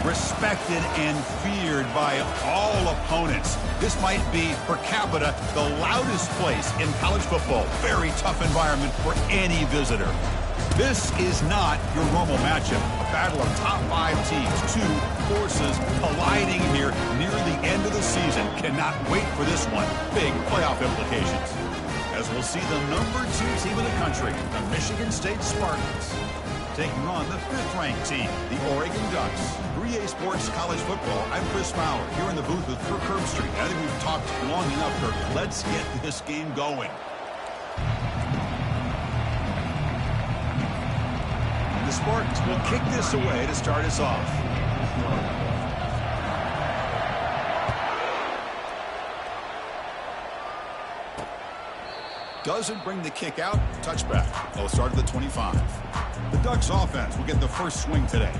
Respected and feared by all opponents. This might be, per capita, the loudest place in college football. Very tough environment for any visitor. This is not your normal matchup. A battle of top 5 teams. 2 forces colliding here near the end of the season. Cannot wait for this one. Big playoff implications. As we'll see the number 2 team in the country, the Michigan State Spartans, taking on the 5th-ranked team, the Oregon Ducks. 3A Sports College Football. I'm Chris Fowler here in the booth with Kirk Herbstreit. I think we've talked long enough, Kirk. Let's get this game going. The Spartans will kick this away to start us off. Doesn't bring the kick out. Touchback. They'll start at the 25. The Ducks offense will get the first swing today.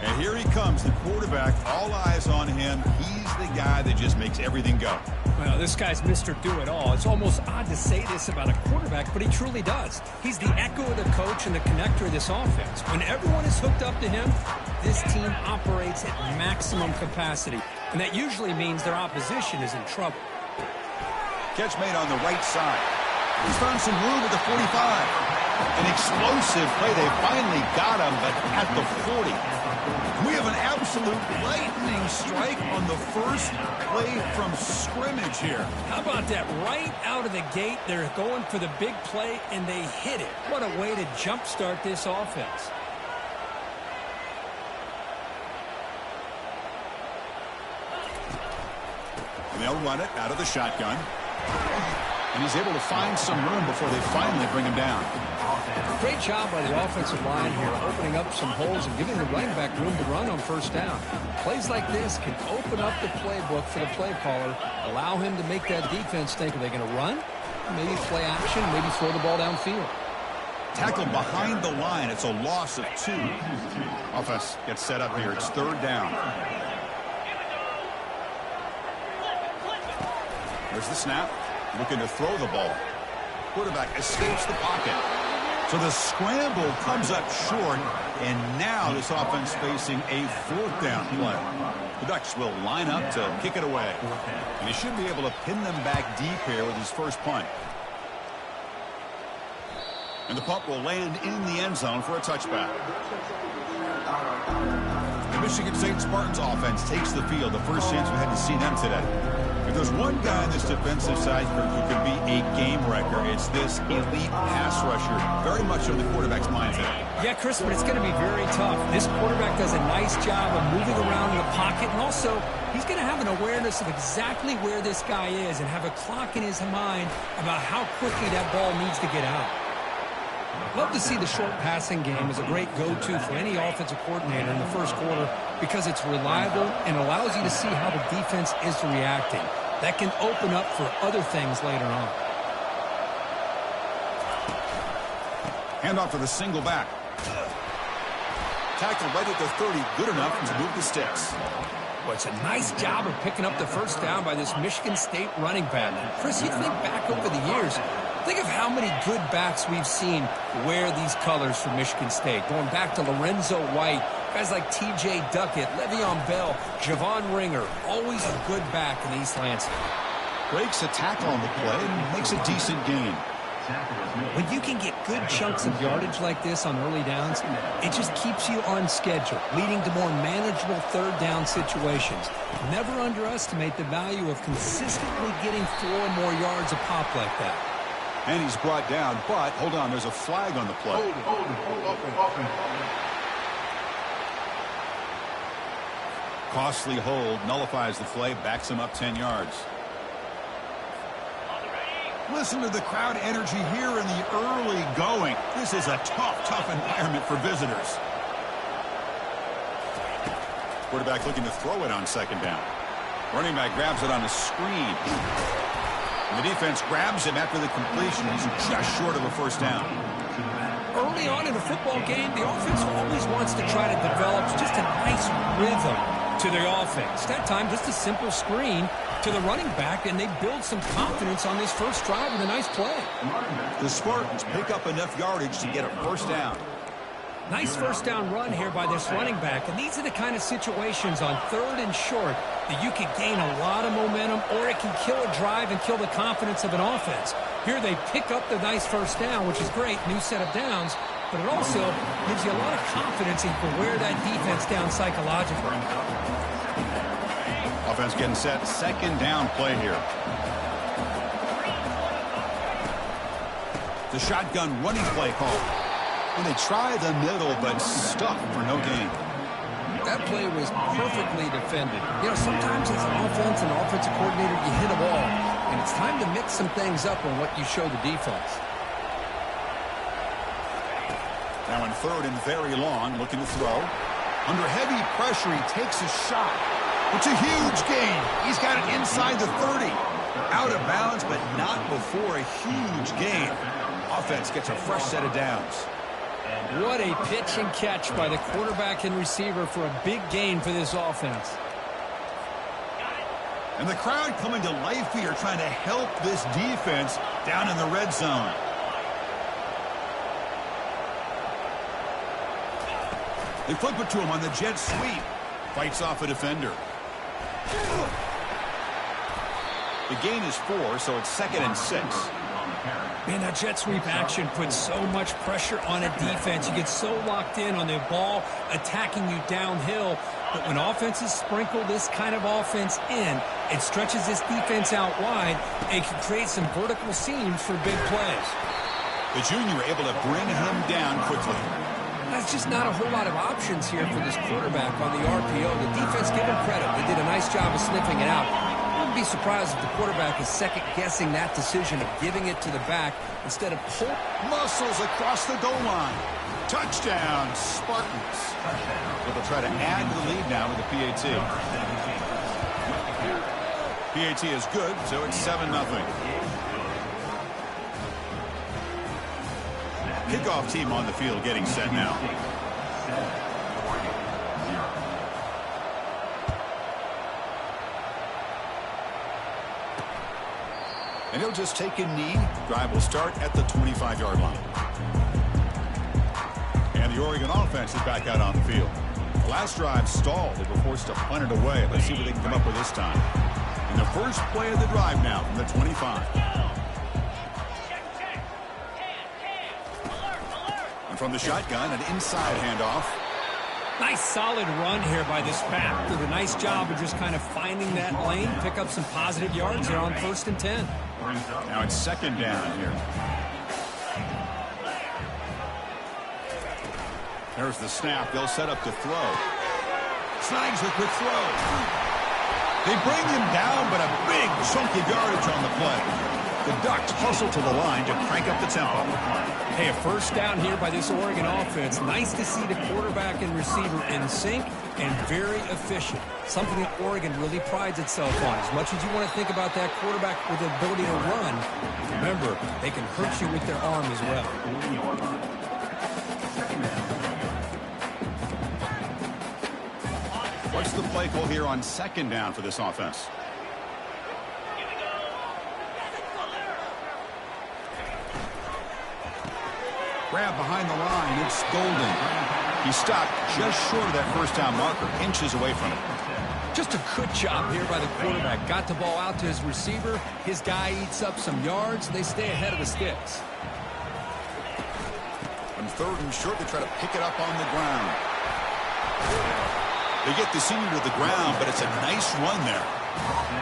And here he comes, the quarterback. All eyes on him. He's the guy that just makes everything go. Well, this guy's Mr. Do-It-All. It's almost odd to say this about a quarterback, but he truly does. He's the echo of the coach and the connector of this offense. When everyone is hooked up to him, this team operates at maximum capacity. And that usually means their opposition is in trouble. Catch made on the right side. He's found some room at the 45. An explosive play. They finally got him, but at the 40. We have an absolute lightning strike on the first play from scrimmage here. How about that? Right out of the gate, they're going for the big play, and they hit it. What a way to jumpstart this offense. And they'll run it out of the shotgun. And he's able to find some room before they finally bring him down. Great job by the offensive line here, opening up some holes and giving the running back room to run on first down. Plays like this can open up the playbook for the play caller, allow him to make that defense think, are they going to run? Maybe play action, maybe throw the ball downfield. Tackled behind the line. It's a loss of 2. Offense gets set up here. It's 3rd down. There's the snap. Looking to throw the ball. Quarterback escapes the pocket. So the scramble comes up short, and now this offense facing a 4th down play. The Ducks will line up to kick it away. And he should be able to pin them back deep here with his first punt. And the punt will land in the end zone for a touchback. The Michigan State Spartans offense takes the field. The first chance we had to see them today. If there's one guy on this defensive side who could be a game wrecker, it's this elite pass rusher. Very much on the quarterback's mind today. Yeah, Chris, but it's going to be very tough. This quarterback does a nice job of moving around in the pocket, and also he's going to have an awareness of exactly where this guy is and have a clock in his mind about how quickly that ball needs to get out. Love to see the short passing game as a great go-to for any offensive coordinator in the first quarter because it's reliable and allows you to see how the defense is reacting. That can open up for other things later on. Handoff to the single back. Tackle right at the 30, good enough to move the sticks. Well, it's a nice job of picking up the first down by this Michigan State running back. Chris, you think back over the years, think of how many good backs we've seen wear these colors for Michigan State. Going back to Lorenzo White, guys like T.J. Duckett, Le'Veon Bell, Javon Ringer, always a good back in East Lansing. Breaks a tackle on the play and makes a decent gain. When you can get good chunks of yardage like this on early downs, it just keeps you on schedule, leading to more manageable third down situations. Never underestimate the value of consistently getting 4 or more yards a pop like that. And he's brought down, but hold on, there's a flag on the play. Costly hold nullifies the play, backs him up 10 yards. Listen to the crowd energy here in the early going. This is a tough environment for visitors. Quarterback looking to throw it on second down. Running back grabs it on a screen. And the defense grabs him after the completion. He's just short of a first down. Early on in a football game, the offense always wants to try to develop just a nice rhythm to their offense. That time, just a simple screen to the running back, and they build some confidence on this first drive with a nice play. The Spartans pick up enough yardage to get a first down. Nice first down run here by this running back, and these are the kind of situations on 3rd and short that you can gain a lot of momentum, or it can kill a drive and kill the confidence of an offense. Here they pick up the nice first down, which is great, new set of downs, but it also gives you a lot of confidence in wear that defense down psychologically. Offense getting set, second down play here. The shotgun running play call. And they try the middle, but stuck for no gain. That play was perfectly defended. You know, sometimes as an offense and offensive coordinator, you hit a ball, and it's time to mix some things up on what you show the defense. Now in 3rd and very long, looking to throw. Under heavy pressure, he takes a shot. It's a huge gain. He's got it inside the 30. Out of bounds, but not before a huge gain. Offense gets a fresh set of downs. What a pitch and catch by the quarterback and receiver for a big gain for this offense. And the crowd coming to life here, trying to help this defense down in the red zone. They flip it to him on the jet sweep. Fights off a defender. The gain is 4, so it's 2nd and 6. Man, that jet sweep action puts so much pressure on a defense. You get so locked in on the ball attacking you downhill. But when offenses sprinkle this kind of offense in, it stretches this defense out wide and can create some vertical seams for big plays. The junior able to bring him down quickly. That's just not a whole lot of options here for this quarterback on the RPO. The defense, give them credit. They did a nice job of sniffing it out. I wouldn't be surprised if the quarterback is second-guessing that decision of giving it to the back instead of pull. Muscles across the goal line. Touchdown, Spartans. But they'll try to add to the lead now with the PAT. PAT is good, so it's 7-0. Kickoff team on the field getting set now. And he'll just take a knee. The drive will start at the 25-yard line. And the Oregon offense is back out on the field. The last drive stalled. They were forced to punt it away. Let's see what they can come up with this time. And the first play of the drive now from the 25. And from the shotgun, an inside handoff. Nice solid run here by this back. Did a nice job of just kind of finding that lane, pick up some positive yards there on 1st and 10. Now it's 2nd down here. There's the snap. They'll set up to throw. Snags a quick throw. They bring him down, but a big chunk of yardage on the play. The Ducks hustle to the line to crank up the tempo. Hey, a first down here by this Oregon offense. Nice to see the quarterback and receiver in sync and very efficient. Something that Oregon really prides itself on. As much as you want to think about that quarterback with the ability to run, remember, they can hurt you with their arm as well. What's the play call here on 2nd down for this offense? Grab behind the line. It's Golden. He stopped just short of that first down marker, inches away from it. Just a good job here by the quarterback. Got the ball out to his receiver. His guy eats up some yards. They stay ahead of the sticks. On 3rd and short, they try to pick it up on the ground. They get the senior to the ground, but it's a nice run there.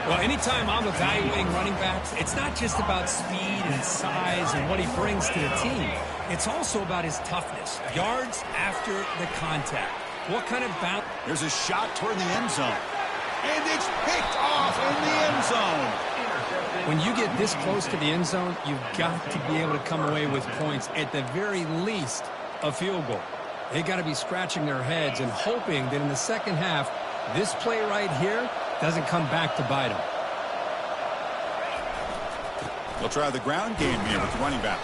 Well, anytime I'm evaluating running backs, it's not just about speed and size and what he brings to the team. It's also about his toughness. Yards after the contact. What kind of balance? There's a shot toward the end zone. And it's picked off in the end zone. When you get this close to the end zone, you've got to be able to come away with points, at the very least, a field goal. They got to be scratching their heads and hoping that in the second half, this play right here doesn't come back to bite them. They'll try the ground game here with the running back.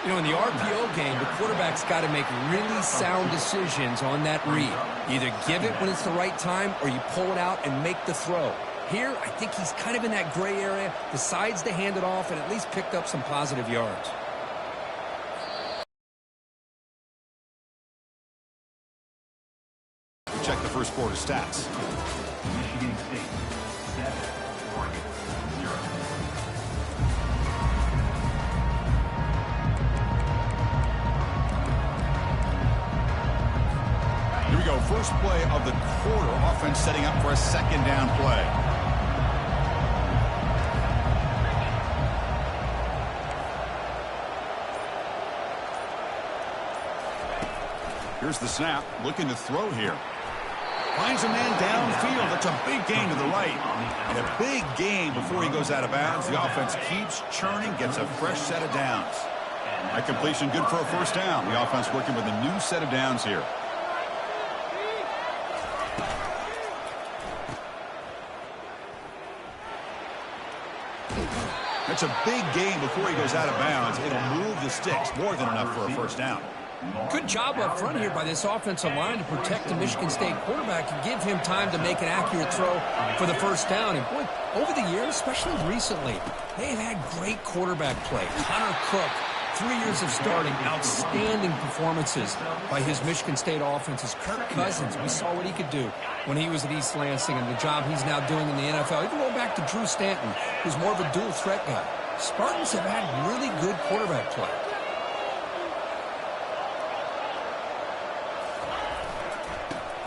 You know, in the RPO game, the quarterback's got to make really sound decisions on that read. Either give it when it's the right time or you pull it out and make the throw. Here, I think he's kind of in that gray area, decides to hand it off and at least picked up some positive yards. Check the first quarter stats. Michigan State, 7, Oregon, 0. Here we go. First play of the quarter. Offense setting up for a second down play. Here's the snap. Looking to throw here. Finds a man downfield. That's a big gain to the right. And a big gain before he goes out of bounds. The offense keeps churning, gets a fresh set of downs. That completion good for a first down. The offense working with a new set of downs here. That's a big gain before he goes out of bounds. It'll move the sticks. More than enough for a first down. Good job up front here by this offensive line to protect the Michigan State quarterback and give him time to make an accurate throw for the first down. And, boy, over the years, especially recently, they've had great quarterback play. Connor Cook, 3 years of starting, outstanding performances by his Michigan State offenses. Kirk Cousins, we saw what he could do when he was at East Lansing and the job he's now doing in the NFL. Even go back to Drew Stanton, who's more of a dual threat guy. Spartans have had really good quarterback play.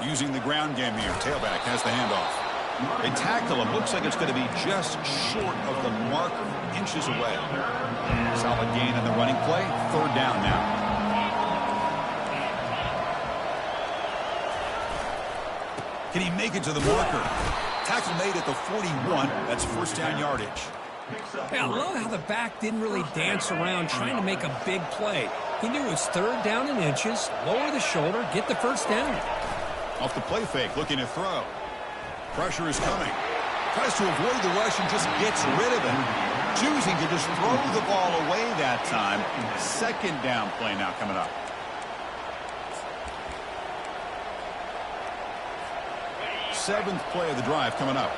Using the ground game here. Tailback has the handoff. They tackle him. Looks like it's going to be just short of the marker. Inches away. Solid gain on the running play. Third down now. Can he make it to the marker? Tackle made at the 41. That's first down yardage. Yeah, I love how the back didn't really dance around trying to make a big play. He knew it was third down in inches. Lower the shoulder. Get the first down. Off the play fake, looking to throw. Pressure is coming. Tries to avoid the rush and just gets rid of it. Choosing to just throw the ball away that time. Second down play now coming up. Seventh play of the drive coming up.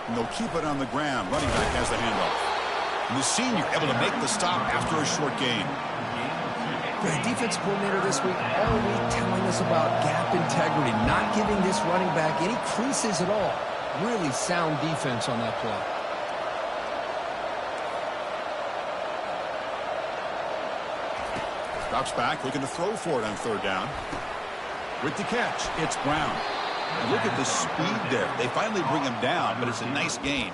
And they'll keep it on the ground. Running back has the handoff. And the senior able to make the stop after a short gain. The defensive coordinator this week all week telling us about gap integrity, not giving this running back any creases at all. Really sound defense on that play. Drops back, looking to throw for it on third down. With the catch, it's Brown. And look at the speed there. They finally bring him down, but it's a nice gain.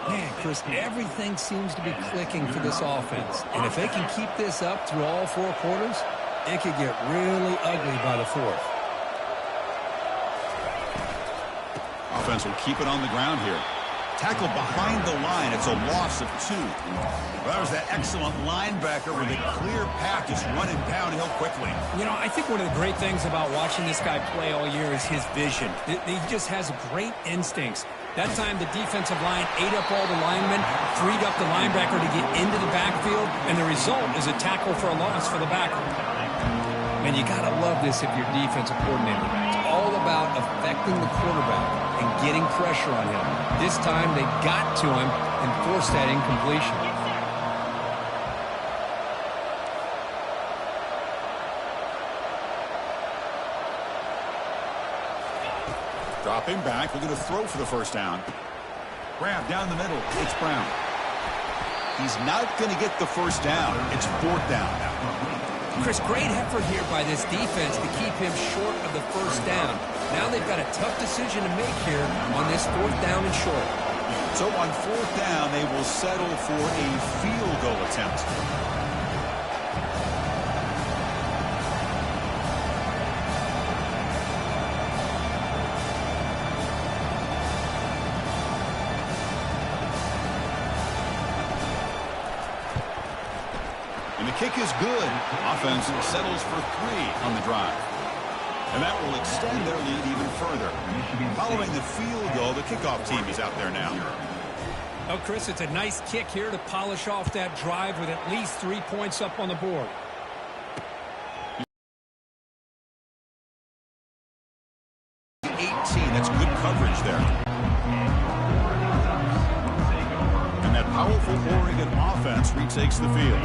Man, Chris, everything seems to be clicking for this offense. And if they can keep this up through all four quarters, it could get really ugly by the fourth. Offense will keep it on the ground here. Tackled behind the line. It's a loss of 2. Well, that was that excellent linebacker with a clear path just running downhill quickly. You know, I think one of the great things about watching this guy play all year is his vision. He just has great instincts. That time, the defensive line ate up all the linemen, freed up the linebacker to get into the backfield, and the result is a tackle for a loss for the backer. And you got to love this if you're defensive coordinator. It's all about affecting the quarterback and getting pressure on him. This time, they got to him and forced that incompletion. Dropping back, looking to throw for the first down. Grab down the middle. It's Brown. He's not going to get the first down. It's fourth down now. Chris, great effort here by this defense to keep him short of the first down. Now they've got a tough decision to make here on this fourth down and short. So on fourth down, they will settle for a field goal attempt. kick is good. Offense settles for 3 on the drive. And that will extend their lead even further. Following the field goal, the kickoff team is out there now. Oh, Chris, it's a nice kick here to polish off that drive with at least 3 points up on the board. 18, that's good coverage there. And that powerful Oregon offense retakes the field.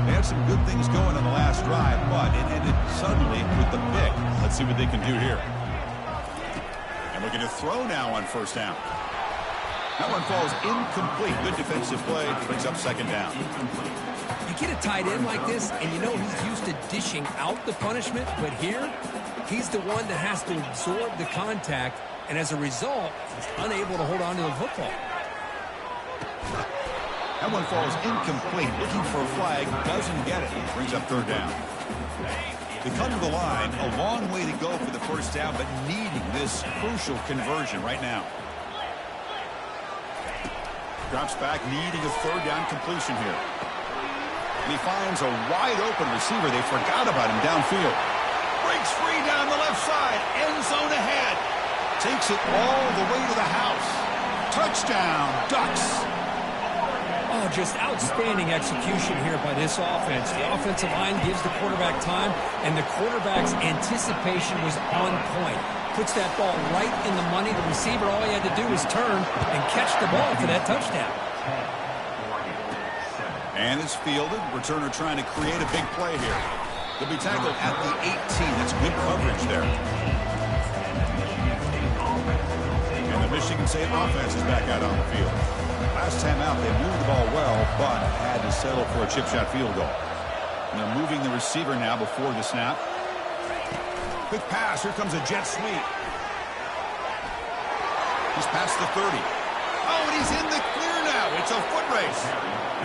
They had some good things going on the last drive, but it ended suddenly with the pick. Let's see what they can do here. And looking to throw now on first down. That one falls incomplete. Good defensive play. Brings up second down. You get a tight end like this, and you know he's used to dishing out the punishment, but here, he's the one that has to absorb the contact, and as a result, he's unable to hold on to the football. That one falls incomplete. Looking for a flag. Doesn't get it. Brings up third down. They come to the line. A long way to go for the first down, but needing this crucial conversion right now. Drops back, needing a third down completion here. And he finds a wide open receiver. They forgot about him downfield. Breaks free down the left side. End zone ahead. Takes it all the way to the house. Touchdown, Ducks. Oh, just outstanding execution here by this offense. The offensive line gives the quarterback time, and the quarterback's anticipation was on point. Puts that ball right in the money. The receiver, all he had to do was turn and catch the ball for that touchdown. And it's fielded. Returner trying to create a big play here. They'll be tackled at the 18. That's good coverage there. And the Michigan State offense is back out on the field. Last time out, they moved the ball well, but had to settle for a chip shot field goal. And they're moving the receiver now before the snap. Quick pass. Here comes a jet sweep. He's past the 30. Oh, and he's in the clear now. It's a foot race.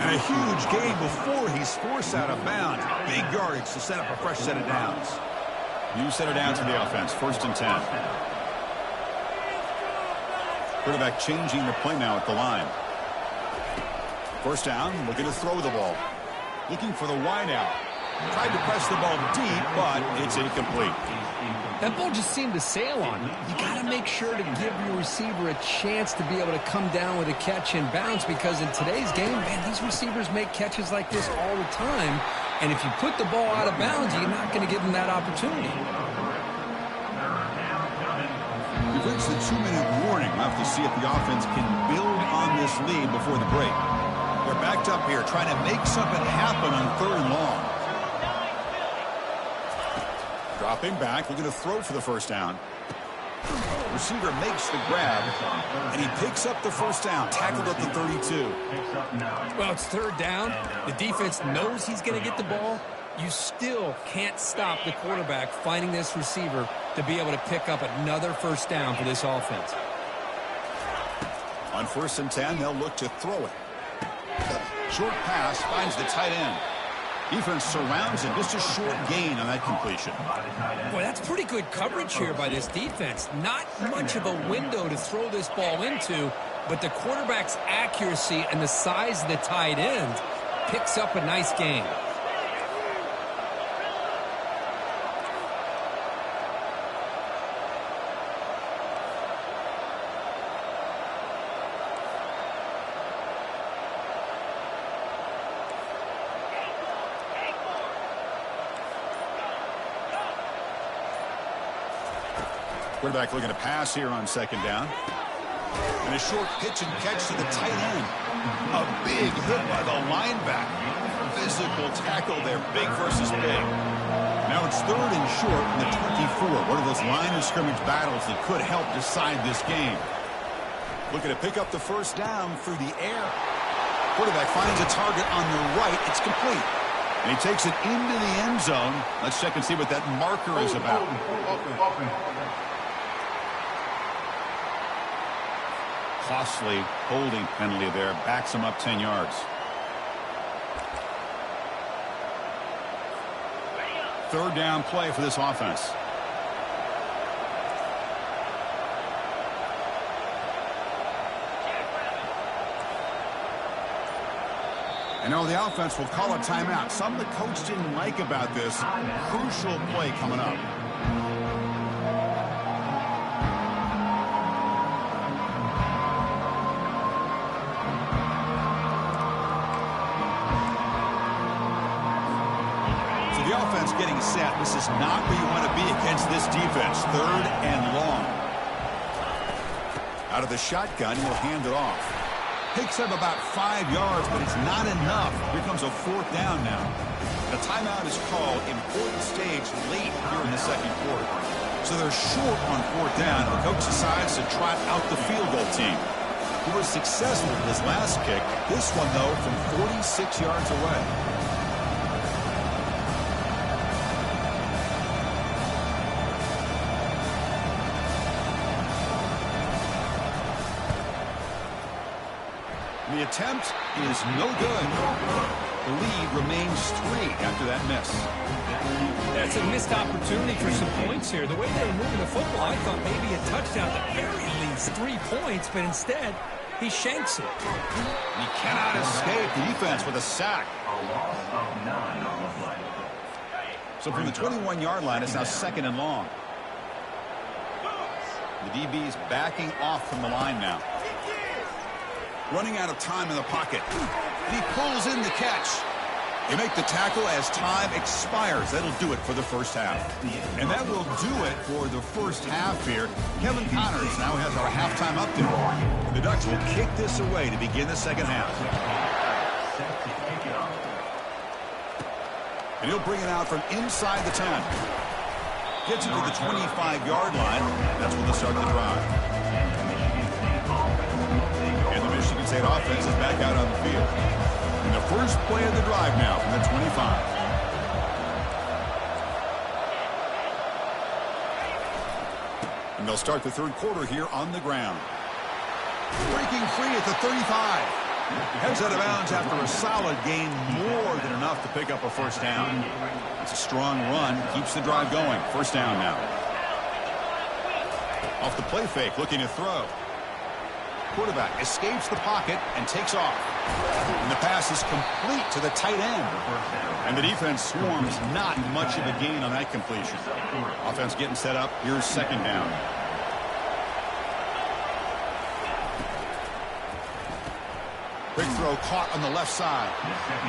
And a huge gain before he's forced out of bounds. Big yardage to set up a fresh set of downs. New set of downs for the offense. 1st and 10. Quarterback changing the play now at the line. First down, looking to throw the ball. Looking for the wide out. Tried to press the ball deep, but it's incomplete. That ball just seemed to sail on him. You got to make sure to give your receiver a chance to be able to come down with a catch and bounce, because in today's game, man, these receivers make catches like this all the time. And if you put the ball out of bounds, you're not going to give them that opportunity. We've reached the 2-minute warning. We'll have to see if the offense can build on this lead before the break. They're backed up here trying to make something happen on 3rd and long. Dropping back, looking to throw for the first down. Receiver makes the grab, and he picks up the first down. Tackled at the 32. Well, it's 3rd down. The defense knows he's going to get the ball. You still can't stop the quarterback finding this receiver to be able to pick up another first down for this offense. On 1st and 10, they'll look to throw it. Short pass finds the tight end. Defense surrounds it. Just a short gain on that completion. Boy, that's pretty good coverage here by this defense. Not much of a window to throw this ball into, but the quarterback's accuracy and the size of the tight end picks up a nice gain. Quarterback looking to pass here on 2nd down. And a short pitch and catch to the tight end. A big hit by the linebacker. Physical tackle there, big versus big. Now it's 3rd and short in the 24. One of those line of scrimmage battles that could help decide this game. Looking to pick up the first down through the air. Quarterback finds a target on the right. It's complete. And he takes it into the end zone. Let's check and see what that marker is about. Costly holding penalty there. Backs him up 10 yards. 3rd down play for this offense. And now the offense will call a timeout. Something the coach didn't like about this. Crucial play coming up. So the offense getting set. This is not where you want to be against this defense. 3rd and long. Out of the shotgun, he'll hand it off. Picks up about 5 yards, but it's not enough. Here comes a 4th down now. The timeout is called. Important stage late here in the second quarter. So they're short on 4th down. The coach decides to trot out the field goal team. He was successful with his last kick. This one, though, from 46 yards away. The attempt is no good. The lead remains 3 after that miss. That's a missed opportunity for some points here. The way they were moving the football, I thought maybe a touchdown, at the very least 3 points, but instead, he shanks it. He cannot escape the defense with a sack. A loss of 9 on the play. So from the 21-yard line, it's now 2nd and long. The DB is backing off from the line now. Running out of time in the pocket. And he pulls in the catch. They make the tackle as time expires. That'll do it for the first half. And that will do it for the first half here. Kevin Connors now has our halftime update. The Ducks will kick this away to begin the second half. And he'll bring it out from inside the 10. Gets it to the 25-yard line. That's when they'll start the drive. Michigan State offense is back out on the field. And the first play of the drive now from the 25. And they'll start the third quarter here on the ground. Breaking free at the 35. Heads out of bounds after a solid gain, more than enough to pick up a first down. It's a strong run, keeps the drive going. First down now. Off the play fake, looking to throw. Quarterback escapes the pocket and takes off. And the pass is complete to the tight end. And the defense swarms, not much of a gain on that completion. Offense getting set up. Here's second down. Big throw caught on the left side.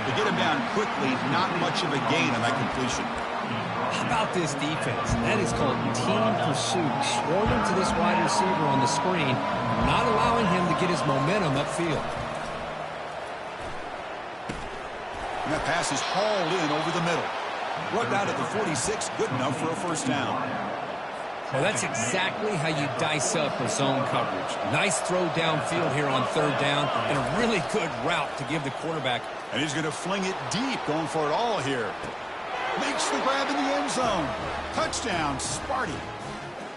They get him down quickly. Not much of a gain on that completion. How about this defense? That is called team pursuit. Swarming to this wide receiver on the screen, not allowing him to get his momentum upfield. And that pass is hauled in over the middle. Brought down at the 46, good enough for a first down. Well, that's exactly how you dice up a zone coverage. Nice throw downfield here on 3rd down, and a really good route to give the quarterback. And he's going to fling it deep, going for it all here. Makes the grab in the end zone. Touchdown, Sparty.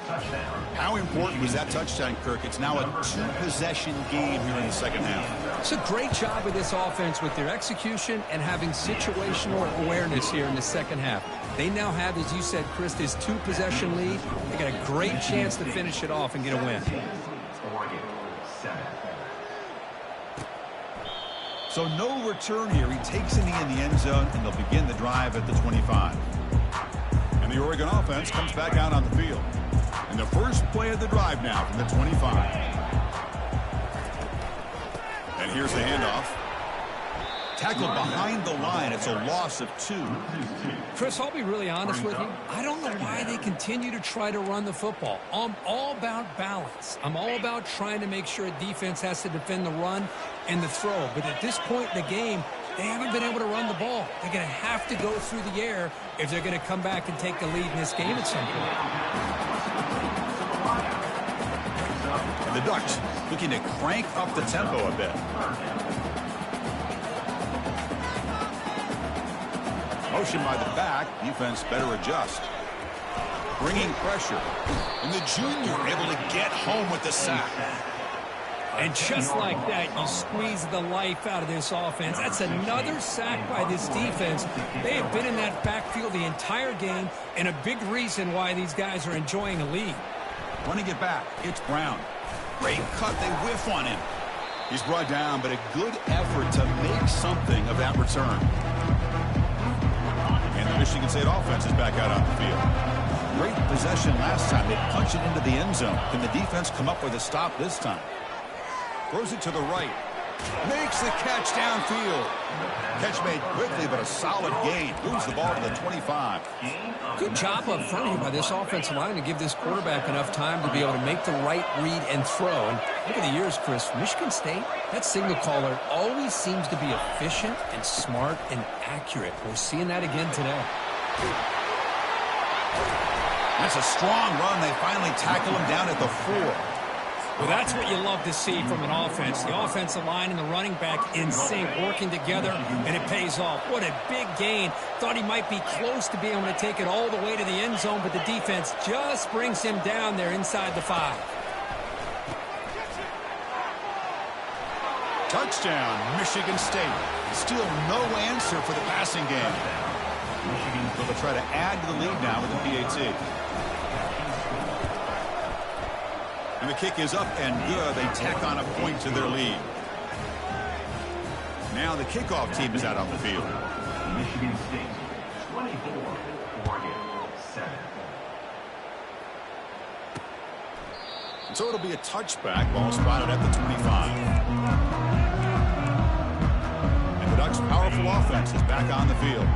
Touchdown. How important was that touchdown, Kirk? It's now a 2-possession game here in the second half. It's a great job of this offense with their execution and having situational awareness here in the second half. They now have, as you said, Chris, this 2-possession lead. They got a great chance to finish it off and get a win. So no return here. He takes a knee in the end zone, and they'll begin the drive at the 25. And the Oregon offense comes back out on the field. And the first play of the drive now from the 25. And here's the handoff. Tackled behind the line. It's a loss of 2. Chris, I'll be really honest with you. I don't know why they continue to try to run the football. I'm all about balance. I'm all about trying to make sure a defense has to defend the run and the throw. But at this point in the game, they haven't been able to run the ball. They're going to have to go through the air if they're going to come back and take the lead in this game at some point. And the Ducks looking to crank up the tempo a bit. Motion by the back. Defense better adjust. Bringing pressure. And the junior able to get home with the sack. And just like that, you squeeze the life out of this offense. That's another sack by this defense. They have been in that backfield the entire game, and a big reason why these guys are enjoying a lead. Running it back. It's Brown. Great cut. They whiff on him. He's brought down, but a good effort to make something of that return. And the Michigan State offense is back out on the field. Great possession last time. They punched it into the end zone. Can the defense come up with a stop this time? Throws it to the right. Makes the catch downfield. Catch made quickly, but a solid gain. Moves the ball to the 25. Good job up front here by this offensive line to give this quarterback enough time to be able to make the right read and throw. And look at the years, Chris. Michigan State, that signal caller always seems to be efficient and smart and accurate. We're seeing that again today. That's a strong run. They finally tackle him down at the 4. Well, that's what you love to see from an offense. The offensive line and the running back in sync, working together, and it pays off. What a big gain. Thought he might be close to being able to take it all the way to the end zone, but the defense just brings him down there inside the 5. Touchdown, Michigan State. Still no answer for the passing game. So they'll try to add to the lead now with the PAT. And the kick is up and good. They tack on a point to their lead. Now the kickoff team is out on the field. Michigan State, 24, Oregon, 7. And so it'll be a touchback. Ball spotted at the 25. And the Ducks' powerful offense is back on the field.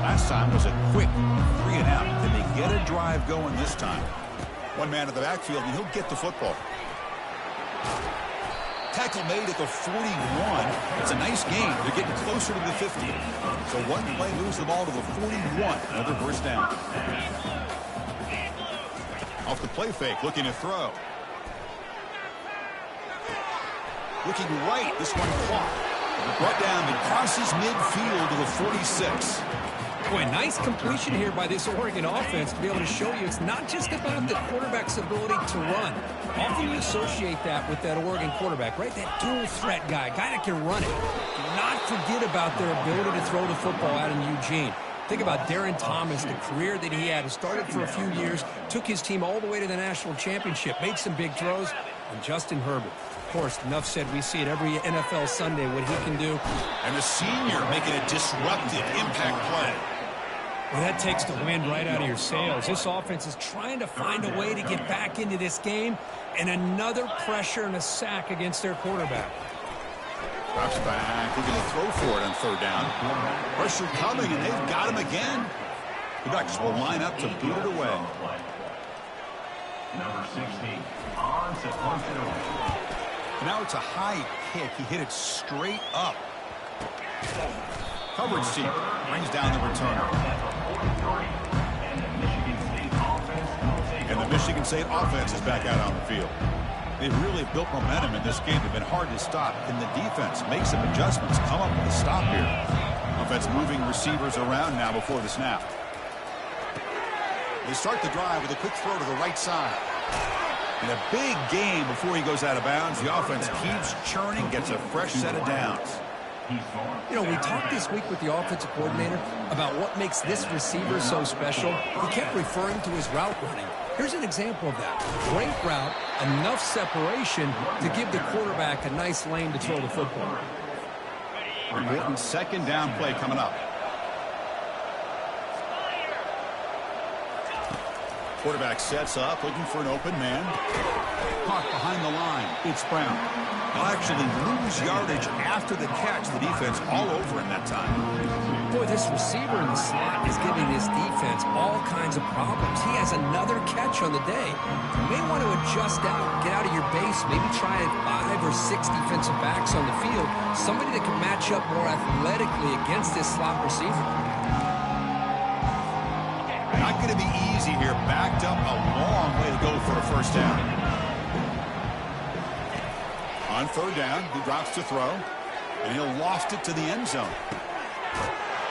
Last time was a quick 3 and out. Can they get a drive going this time? One man in the backfield, and he'll get the football. Tackle made at the 41. It's a nice gain. They're getting closer to the 50. So one play moves the ball to the 41. Another first down. Off the play fake, looking to throw. Looking right, this one caught. Brought down, but crosses midfield to the 46. Boy, nice completion here by this Oregon offense to be able to show you it's not just about the quarterback's ability to run. Often you associate that with that Oregon quarterback, right? That dual threat guy that can run it. Do not forget about their ability to throw the football out in Eugene. Think about Darren Thomas, the career that he had. He started for a few years, took his team all the way to the national championship, made some big throws, and Justin Herbert. Of course, enough said, we see it every NFL Sunday what he can do. And the senior making a disruptive impact play. Well, that takes the wind right out of your sails. This offense is trying to find a way to get back into this game, and another pressure and a sack against their quarterback. Drops back, looking to throw for it on 3rd down. Pressure coming, and they've got him again. The Ducks will line up to boot it away. Number 16, on to punch it away. Now it's a high kick. He hit it straight up. Coverage team brings down the returner. And the Michigan State offense is back out on the field. They've really built momentum in this game. They've been hard to stop. Can the defense make some adjustments, come up with a stop here? Offense moving receivers around now before the snap. They start the drive with a quick throw to the right side. And a big game before he goes out of bounds. The offense keeps churning, gets a fresh set of downs. You know, we talked this week with the offensive coordinator about what makes this receiver so special. He kept referring to his route running. Here's an example of that. Great route, enough separation to give the quarterback a nice lane to throw the football. Important 2nd down play coming up. Quarterback sets up, looking for an open man. Caught behind the line. It's Brown. He'll actually lose yardage after the catch. The defense all over him that time. Boy, this receiver in the slot is giving this defense all kinds of problems. He has another catch on the day. You may want to adjust out, get out of your base, maybe try 5 or 6 defensive backs on the field. Somebody that can match up more athletically against this slot receiver. Not going to be easy here. Backed up a long way to go for a first down. On 3rd down, he drops to throw, and he'll loft it to the end zone.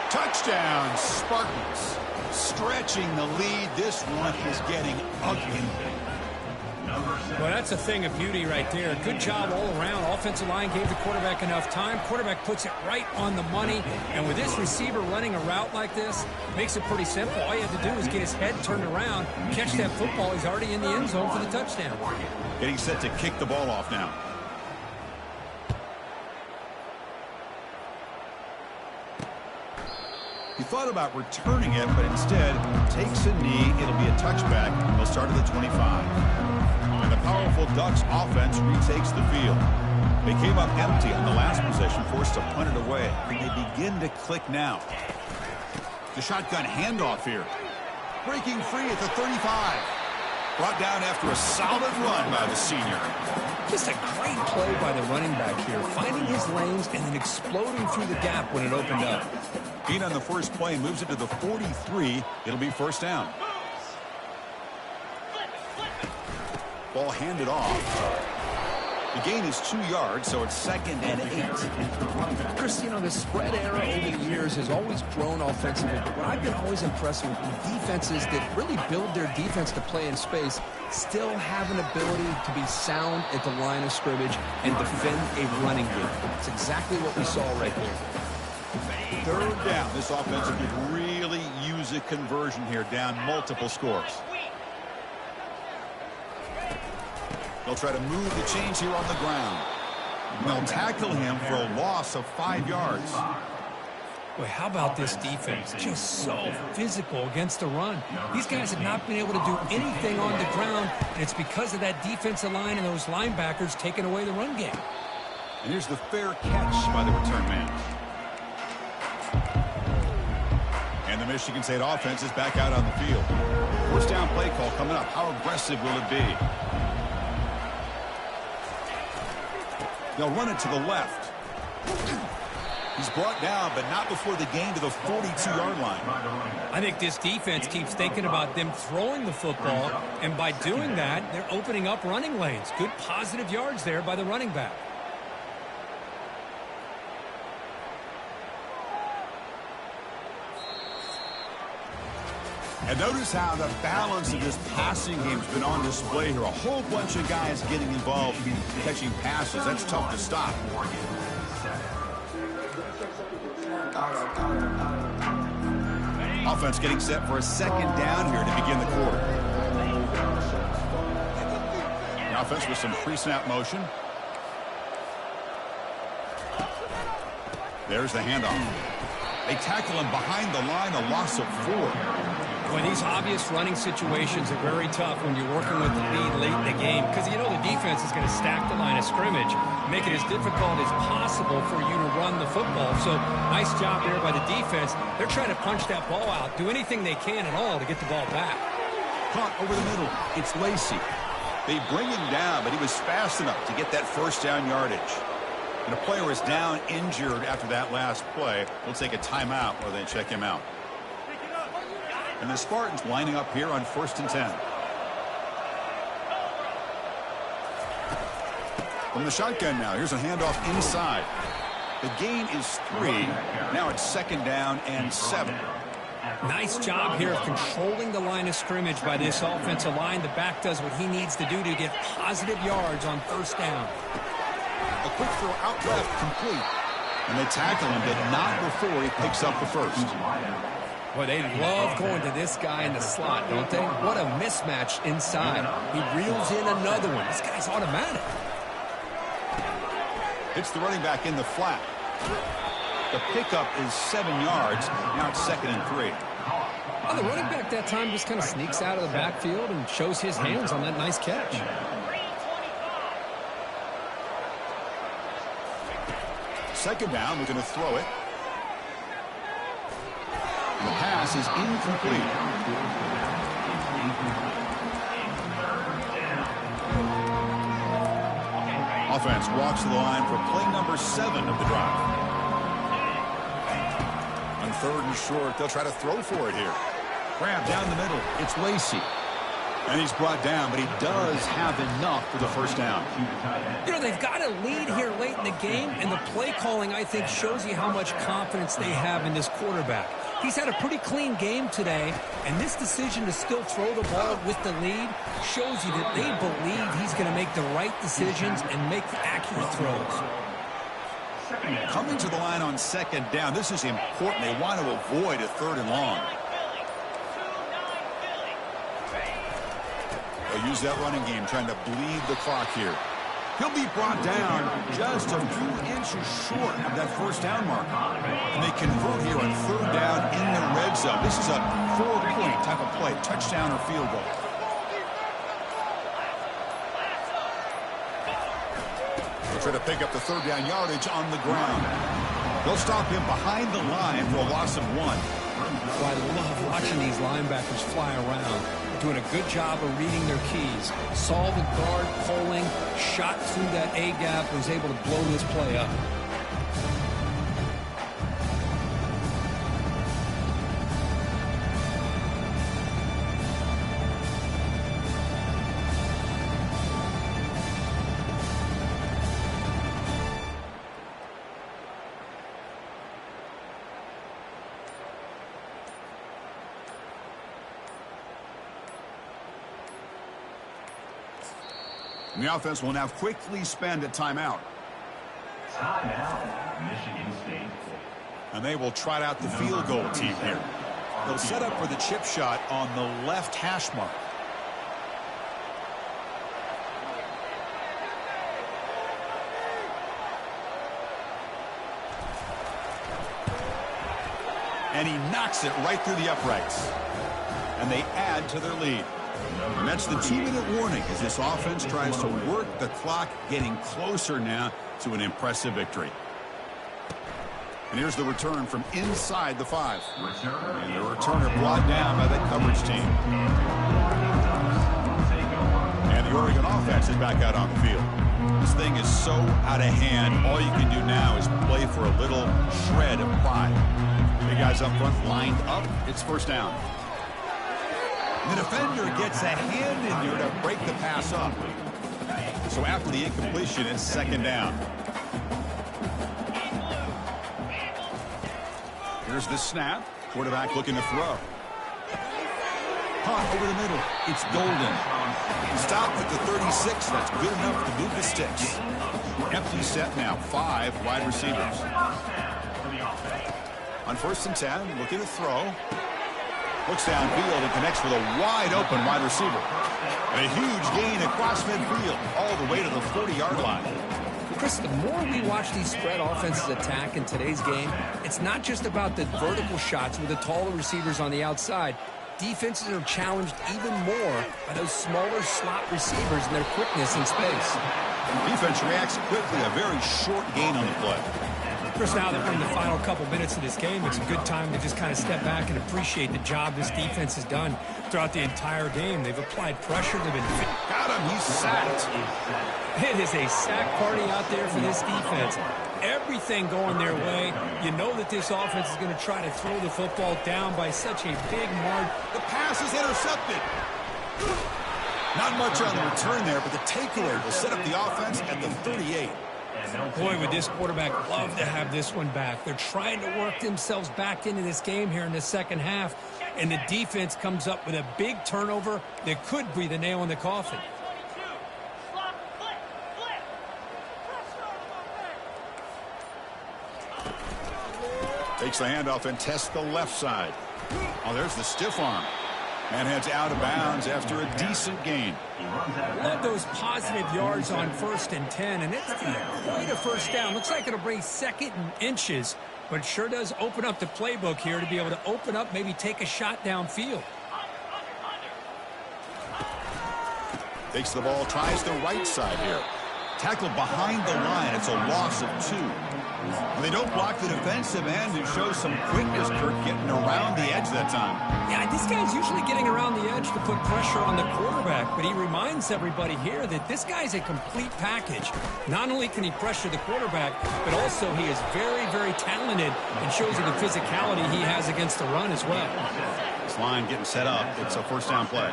Touchdown, Spartans. Stretching the lead. This one is getting ugly. Well, that's a thing of beauty right there. Good job all around. Offensive line gave the quarterback enough time. Quarterback puts it right on the money. And with this receiver running a route like this, makes it pretty simple. All you have to do is get his head turned around, catch that football. He's already in the end zone for the touchdown. Getting set to kick the ball off now. He thought about returning it, but instead takes a knee. It'll be a touchback. He'll start at the 25. And the powerful Ducks offense retakes the field. They came up empty on the last possession, forced to punt it away. And they begin to click now. The shotgun handoff here. Breaking free at the 35. Brought down after a solid run by the senior. Just a great play by the running back here, finding his lanes and then exploding through the gap when it opened up. Being on the first play moves it to the 43. It'll be first down. Ball handed off. The gain is 2 yards, so it's 2nd and 8. Chris, you know, the spread era over the years has always grown offensively, but what I've been always impressed with the defenses that really build their defense to play in space still have an ability to be sound at the line of scrimmage and defend a running game. It's exactly what we saw right there. 3rd down. This offense could really use a conversion here, down multiple scores. They'll try to move the chains here on the ground. They'll tackle him for a loss of 5 yards. Boy, how about this defense? Just so physical against the run. These guys have not been able to do anything on the ground, and it's because of that defensive line and those linebackers taking away the run game. And here's the fair catch by the return man. And the Michigan State offense is back out on the field. First down play call coming up. How aggressive will it be? They'll run it to the left. He's brought down, but not before the gain to the 42-yard line. I think this defense keeps thinking about them throwing the football, and by doing that, they're opening up running lanes. Good positive yards there by the running back. And notice how the balance of this passing game's been on display here. A whole bunch of guys getting involved in catching passes. That's tough to stop. Offense getting set for a 2nd down here to begin the quarter. The offense with some pre-snap motion. There's the handoff. They tackle him behind the line, a loss of 4. Boy, these obvious running situations are very tough when you're working with the lead late in the game because you know the defense is going to stack the line of scrimmage, make it as difficult as possible for you to run the football. So nice job there by the defense. They're trying to punch that ball out, do anything they can at all to get the ball back. Caught over the middle. It's Lacey. They bring him down, but he was fast enough to get that first down yardage. And a player is down injured after that last play. We'll take a timeout while they check him out. And the Spartans lining up here on 1st and 10. From the shotgun now, here's a handoff inside. The gain is 3. Now it's 2nd down and 7. Nice job here of controlling the line of scrimmage by this offensive line. The back does what he needs to do to get positive yards on 1st down. A quick throw out left, complete. And they tackle him, but not before he picks up the first. Boy, they love going to this guy in the slot, don't they? What a mismatch inside. He reels in another one. This guy's automatic. Hits the running back in the flat. The pickup is 7 yards. Now it's 2nd and 3. Well, the running back that time just kind of sneaks out of the backfield and shows his hands on that nice catch. Second down, we're going to throw it. The pass is incomplete. Offense walks to the line for play number 7 of the drive. On 3rd and short, they'll try to throw for it here. Grab down the middle. It's Lacey. And he's brought down, but he does have enough for the first down. You know, they've got a lead here late in the game, and the play calling, I think, shows you how much confidence they have in this quarterback. He's had a pretty clean game today, and this decision to still throw the ball with the lead shows you that they believe he's going to make the right decisions and make the accurate throws. Coming to the line on 2nd down, this is important. They want to avoid a 3rd and long. They'll use that running game, trying to bleed the clock here. He'll be brought down just a few inches short of that first down mark. And they convert here on third down in the red zone. This is a 4-point type of play, touchdown or field goal. They'll try to pick up the third down yardage on the ground. They'll stop him behind the line for a loss of 1. Well, I love watching these linebackers fly around. They're doing a good job of reading their keys. Saw the guard pulling, shot through that A-gap, and was able to blow this play up. And the offense will now quickly spend a timeout. Timeout, Michigan State. And they will trot out the field goal team here. They'll set up for the chip shot on the left hash mark. And he knocks it right through the uprights. And they add to their lead. And that's the 2-minute warning as this offense tries to work the clock, getting closer now to an impressive victory. And here's the return from inside the 5. And the returner brought down by the coverage team. And the Oregon offense is back out on the field. This thing is so out of hand, all you can do now is play for a little shred of pride. The guys up front lined up. It's first down. The defender gets a hand in there to break the pass up. So after the incompletion, it's second down. Here's the snap. Quarterback looking to throw. Punt over the middle. It's Golden. Stopped at the 36. That's good enough to move the sticks. Empty set now. 5 wide receivers. On first and 10, looking to throw. Looks downfield and connects with a wide-open wide receiver. And a huge gain across midfield, all the way to the 40-yard line. Chris, the more we watch these spread offenses attack in today's game, it's not just about the vertical shots with the taller receivers on the outside. Defenses are challenged even more by those smaller slot receivers and their quickness in space. Defense reacts quickly, a very short gain on the play. Chris, now that we're in the final couple minutes of this game, it's a good time to just kind of step back and appreciate the job this defense has done throughout the entire game. They've applied pressure. They've been... Got him. He's sacked. It is a sack party out there for this defense. Everything going their way. You know that this offense is going to try to throw the football down by such a big margin. The pass is intercepted. Not much on the return there, but the takeaway will set up the offense at the 38. Boy, would this quarterback love to have this one back. They're trying to work themselves back into this game here in the second half, and the defense comes up with a big turnover that could be the nail in the coffin. Takes the handoff and tests the left side. Oh, there's the stiff arm. And heads out of bounds after a decent gain. Love those positive yards on 1st and 10, and it's quite a first down. Looks like it'll bring second and inches, but it sure does open up the playbook here to be able to open up, maybe take a shot downfield. Takes the ball, tries the right side here. Tackled behind the line. It's a loss of 2. And they don't block the defensive end and show some quickness, Kirk, getting around the edge that time. Yeah, this guy's usually getting around the edge to put pressure on the quarterback, but he reminds everybody here that this guy's a complete package. Not only can he pressure the quarterback, but also he is very, very talented and shows you the physicality he has against the run as well. This line getting set up. It's a first down play.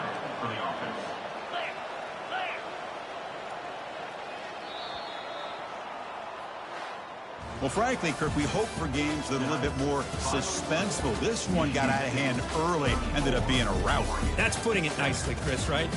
Well, frankly, Kirk, we hope for games that are a little bit more suspenseful. This one got out of hand early, ended up being a rout. That's putting it nicely, Chris, right?